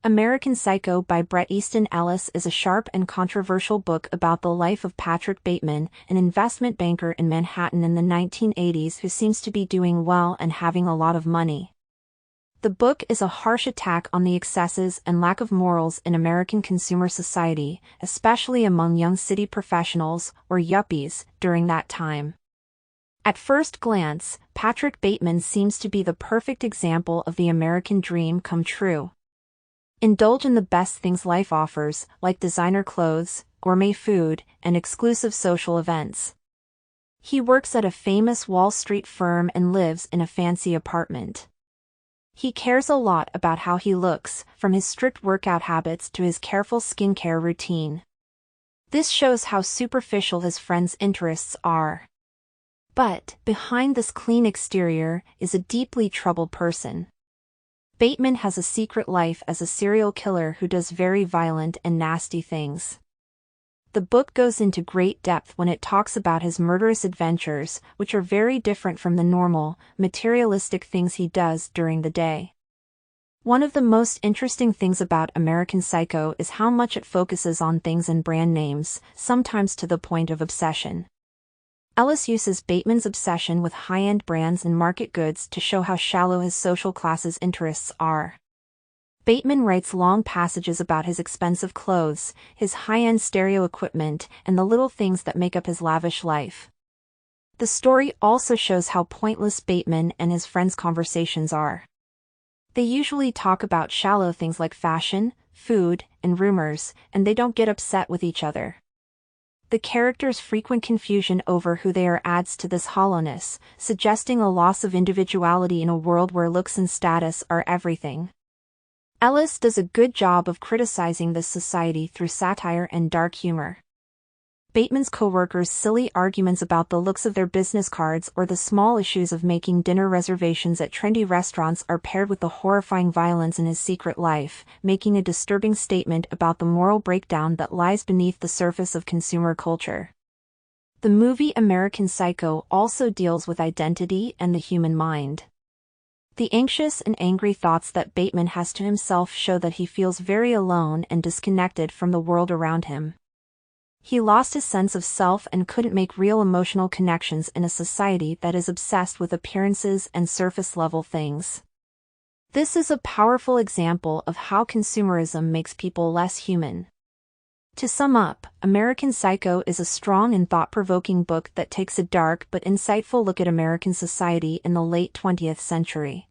American Psycho by Bret Easton Ellis is a sharp and controversial book about the life of Patrick Bateman, an investment banker in Manhattan in the 1980s who seems to be doing well and having a lot of money. The book is a harsh attack on the excesses and lack of morals in American consumer society, especially among young city professionals, or yuppies, during that time. At first glance, Patrick Bateman seems to be the perfect example of the American dream come true. Indulge in the best things life offers, like designer clothes, gourmet food, and exclusive social events. He works at a famous Wall Street firm and lives in a fancy apartment. He cares a lot about how he looks, from his strict workout habits to his careful skincare routine. This shows how superficial his friends' interests are. But, behind this clean exterior, is a deeply troubled person. Bateman has a secret life as a serial killer who does very violent and nasty things. The book goes into great depth when it talks about his murderous adventures, which are very different from the normal, materialistic things he does during the day. One of the most interesting things about American Psycho is how much it focuses on things and brand names, sometimes to the point of obsession. Ellis uses Bateman's obsession with high-end brands and market goods to show how shallow his social class's interests are. Bateman writes long passages about his expensive clothes, his high-end stereo equipment, and the little things that make up his lavish life. The story also shows how pointless Bateman and his friends' conversations are. They usually talk about shallow things like fashion, food, and rumors, and they don't get upset with each other. The characters' frequent confusion over who they are adds to this hollowness, suggesting a loss of individuality in a world where looks and status are everything. Ellis does a good job of criticizing this society through satire and dark humor. Bateman's co-workers' silly arguments about the looks of their business cards or the small issues of making dinner reservations at trendy restaurants are paired with the horrifying violence in his secret life, making a disturbing statement about the moral breakdown that lies beneath the surface of consumer culture. The movie American Psycho also deals with identity and the human mind. The anxious and angry thoughts that Bateman has to himself show that he feels very alone and disconnected from the world around him. He lost his sense of self and couldn't make real emotional connections in a society that is obsessed with appearances and surface-level things. This is a powerful example of how consumerism makes people less human. To sum up, American Psycho is a strong and thought-provoking book that takes a dark but insightful look at American society in the late 20th century.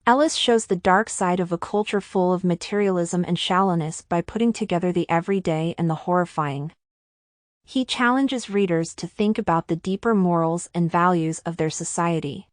Ellis shows the dark side of a culture full of materialism and shallowness by putting together the everyday and the horrifying. He challenges readers to think about the deeper morals and values of their society.